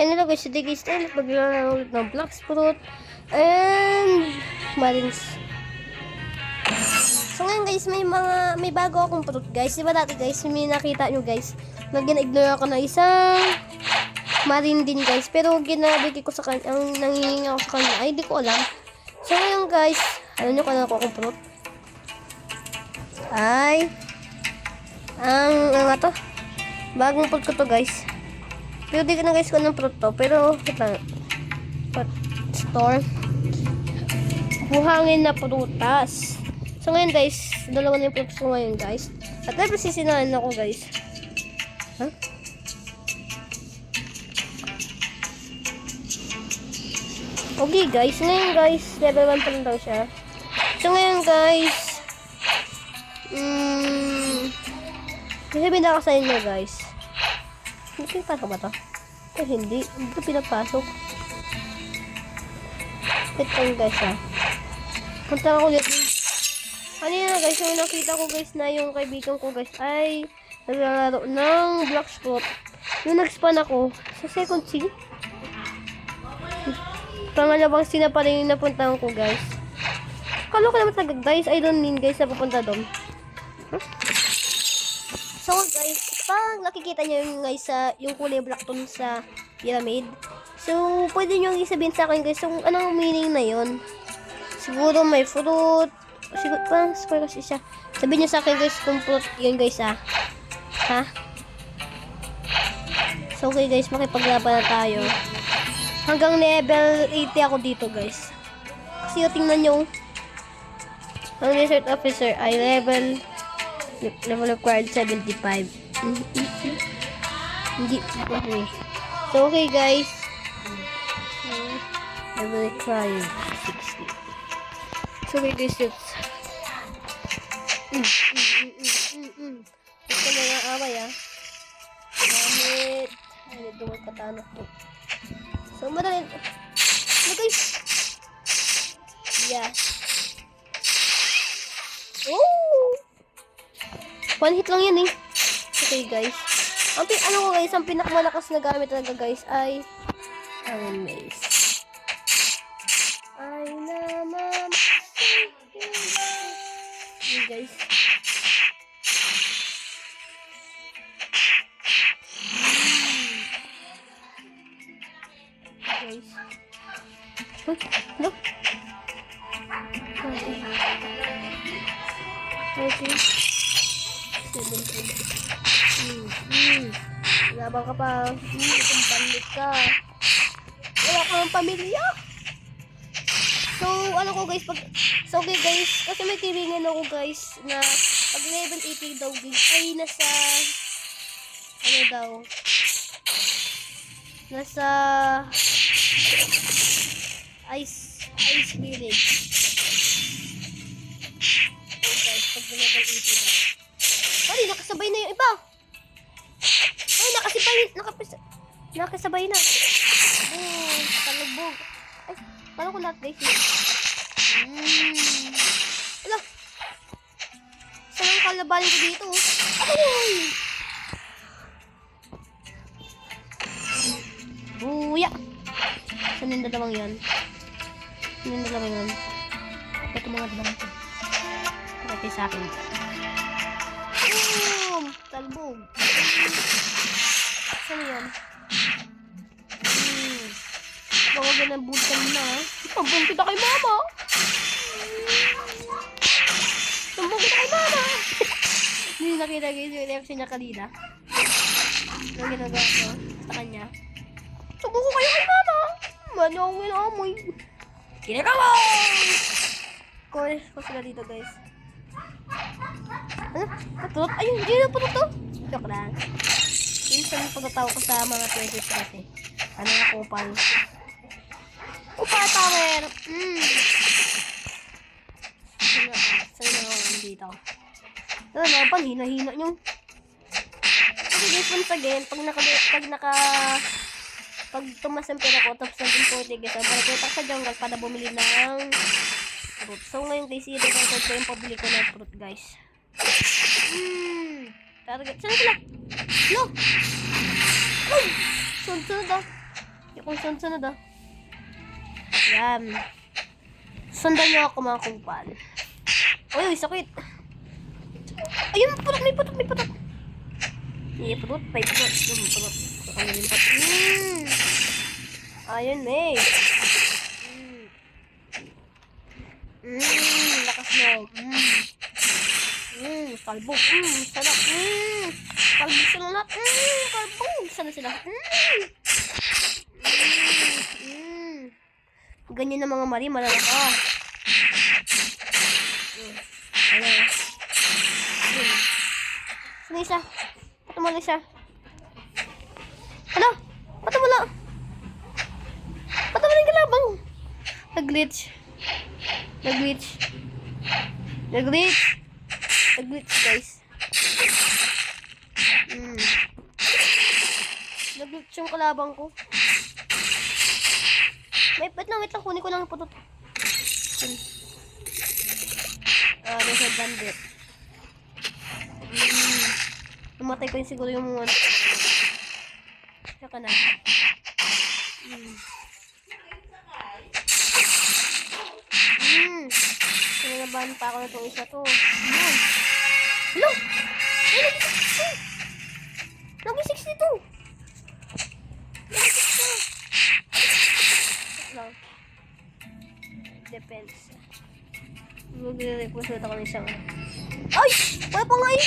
Hello guys, today guys tayo maglalaro ulit ng Black Fruit and Marines. So ngayon guys, may bago akong fruit guys. Diba dati guys, may nakita nyo guys, na gina-ignore ako na isang Marine din guys. Pero ginabigay ko sa kanya, ang nangihingi ako sa kanya, ay di ko alam. So ngayon guys, alam nyo kung ano akong fruit? Ay, ano to? Bagong fruit ko to guys. Pero di ko na guys kung anong fruit to. Pero, store. Buhangin na prutas. So ngayon guys, dalawa na yung fruits ko ngayon guys. At ay pasisinahan ako guys. Huh? Okay guys, ngayon guys, level 1 pa lang daw siya. So ngayon guys, sasabihin na ako sa inyo guys. Hindi pinapasok ba ito? Eh, hindi. Hindi ito pinapasok. Wait lang guys ha. Punta ako ulit. Kanina guys, yung nakita ko guys na yung kaibigan ko guys ay naglalaro ng Black Fruit. Yung nag-spawn ako sa second scene. Pangalawang scene na pa rin yung napuntahan ko guys. Kalo ko naman talaga guys. I don't mean guys na pupunta doon. Huh? So guys, pag nakikita nyo yung guys yung kulay black tone sa pyramid, so pwede nyo isabihin sa akin guys kung anong meaning na yon. Siguro may fruit, siguro pa square kasi siya. Sabihin nyo sa akin guys kung fruit yun guys ha. So okay guys, makipaglaban na tayo. Hanggang level 80 ako dito guys. Kasi yung tingnan nyo, ang research officer ay level required 75. Hindi. Okay. So, okay guys. Level required 60. So, okay guys, let's ito na yung away gamit. Ay, dumag katanak to. So, madali. Ano guys? Yeah. Oh! One hit lang yan eh. Okay guys. Ano ko guys, ang pinakamalakas na gamit talaga guys ay Iron Mace. Ay naman. Okay guys. Guys. Look. Okay. 17. Labang ka pa. Itong pandit ka. Wala ka ng pamilya. So, ano ko guys, so okay guys, kasi may tiringan ako guys, na pag level 80 daw guys, ay nasa, ano daw, nasa, ice village. So guys, pag level 80 daw. Ay, nakasabay na yung iba. Ay, nakasabay na. Oh, talubog. Ay, paano ko lahat guys? Wala. Saan ang kalabanin ko dito? Ay! Buya! Saan yung dalawang yan? Saan yung dalawang yan? Ito mga dalawang ito. Ito sa akin. Talbog. Saan yan? Baka ganang bulkan na. Pambong kita kay mama. Pambong kita kay mama. Hindi nakita guys yung reaction niya kanina. Ano ginagawa ko sa kanya? Pambong ko kayo kay mama. Mano akong inamoy. Kinagawa! Course ko sila dito guys. Ano? Patulot? Ayun, hindi na patulot to. Joke lang. Minsan yung pagkatawa ko sa mga 20s kasi. Ano na kupal. Kupal tower! Saan na ako dito? Ano na, panhina-hina nyo. Okay guys, once again, pag tumas ang pera ko, tapos naging 40 guys, para kita sa jungle para bumili ng fruit. So ngayon guys, i-record ko yung pabili ko ng fruit guys. Target. Saan sila? No! Ay! Sunod-sunod ah. Yung kung sunod ah. Yan. Sundan niyo ako mga kumpal. Uy, sakit. Ayun, putok, may putok, may putok. May putok, may putok. Yung putok. Ayun, may. Lakas mo. Kalbo. Sarap. Kalbo sila lahat. Kalbo. Sana sila. Ganyan na mga mari, malalaka. Ayan. Sana isa. Patumala siya. Ano? Patumala. Patumala yung kalabang. Nag-glitch. Nag-glitch. Nag-glitch. Nag-glitch, guys. Nag-glitch yung kalabang ko. Wait lang. Kunin ko lang yung putot. There's a bandit. Namatay ko yung siguro yung mga... Saka na. Sinanabahan pa ako na itong isa to. Hello! Ay, nag-62! Lang. Depends. Mag-request ulit ako ng isang... Ay! Wala pa nga eh!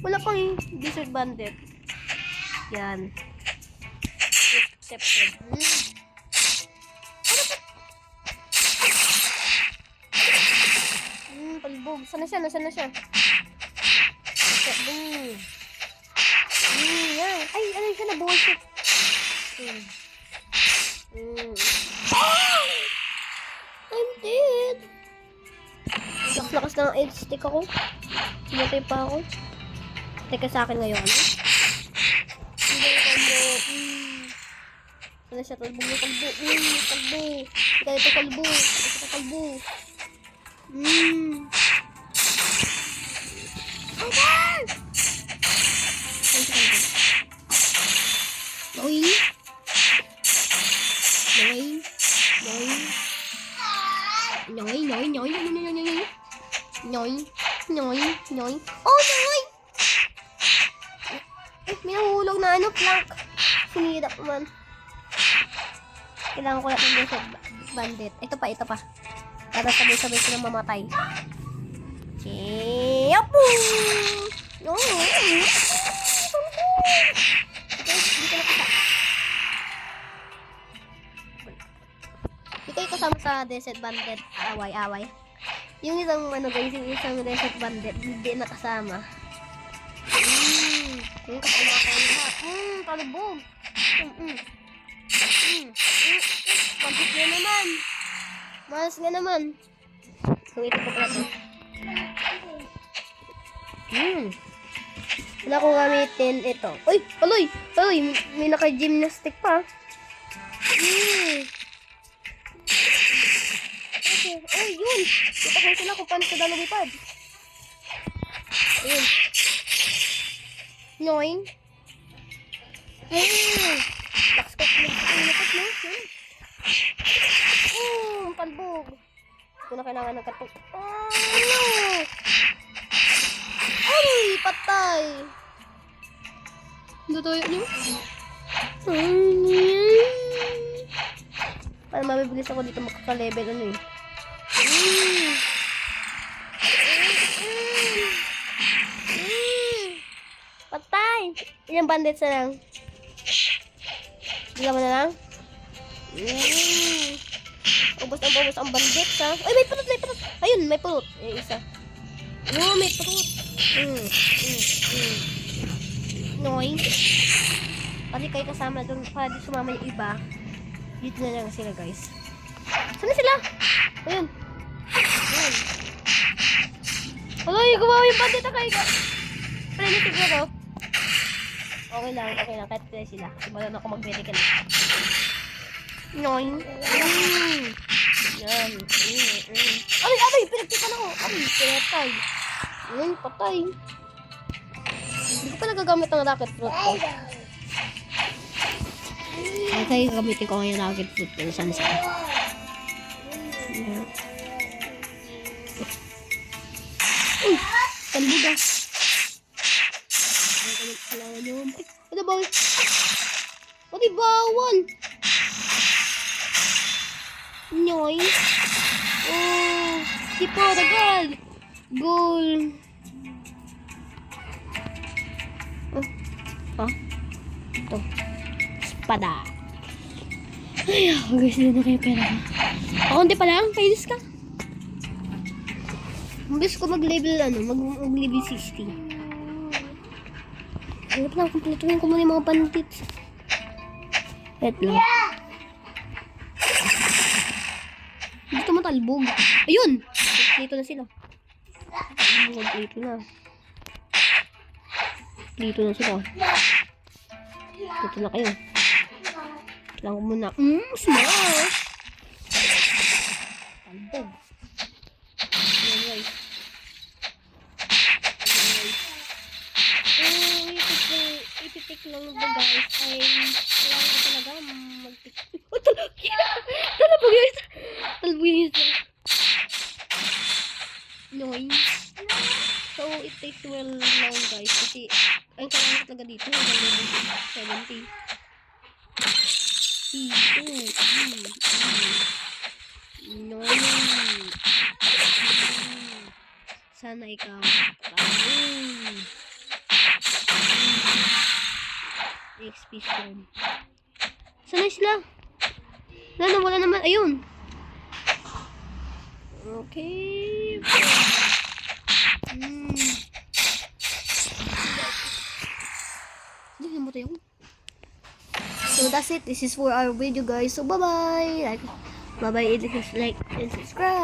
Wala pang eh. Desert bandit. Yan. Accepted. Palibog. Sana siya? Nasaan na siya? Accepted. Yan. Ay, ano siya? Nabuhay siya. I'm dead. Lakas ng edge stick ako. Sumatay pa ako. Teka sa akin ngayon. Hindi kalbo. Sana siya? Kalbo. Kalbo. Ito kalbo. Ito kalbo. Okay! Noy. Oh, noy! May nahulog na ano, plank. Sinirap man. Kailangan ko lang ng desert bandit. Ito pa. Para sabay-sabay silang mamatay. Yapo! No! Di kayo kasama sa desert bandit. Away. Yung isang guys, yung isang desert bandit, hindi nakasama. Yung kasama ko lahat. Talubog. Pagkit nga naman. Malas nga naman. So, ito pa pala ito. Wala akong gamitin ito. Uy! Aloy! May naka-gymnastic pa. Okay. Yun! Kita ko sila kung paano sa lumipad. Ayun. Noing. Lakskot mo. Palbog. Ito na kailangan ng katong. No! Ay! Patay! Dutuyo niyo? Para mabibilis ako dito makaka-level ano eh. Patay! Ilang bandits na lang? Dalawa na lang? Ubos ang bandits ha. Ay, may purot. Ayun, may purot. Isa. May purot. Noy. Pati kayo kasama doon. Para di sumama yung iba. Dito na lang sila guys. Saan sila? Ayun. Aloy, gumawa yung bandit na kayo. Pwede siguro. Okay lang. Kahit pwede sila. Iba lang ako mag-medical. Noy. Yan. Ay, pinagtipan ako. Pinatay. Patay. Hindi ko pa nagagamit ng rocket fruit ko. Kaya gamitin ko ngayon rocket fruit pero sunset. Uy! Talbuga! Ano ba? Pati bawal! Nyoy! Oh! Tipo, tagal! Goal! Oh. Oh. Ito. Espada. Ay, guys, hindi na kayo pera. Pakunti pa lang, kainis ka. Gusto ko mag-level, mag-level 60. Ano pa lang, kumpletuhin ko muna yung mga bandits. Wait lang. Dito matalbog. Ayun! Dito na sila. Dito na. Dito na sila. Dito na kayo. Lang ko muna. Smart! Talbog. Ayan guys. Ipitik lang ba guys ay wala na talaga mag-tik. Oh, talbog yun! Talbog yun isa. Noise. So, it takes well long guys kasi ang kailangan talaga dito hanggang level 70. No. Sana ikaw. XP stone. Sana sila? Wala naman. Ayun. Okay. Hindi namatay ako. So that's it. This is for our video guys. So bye-bye. Like and subscribe.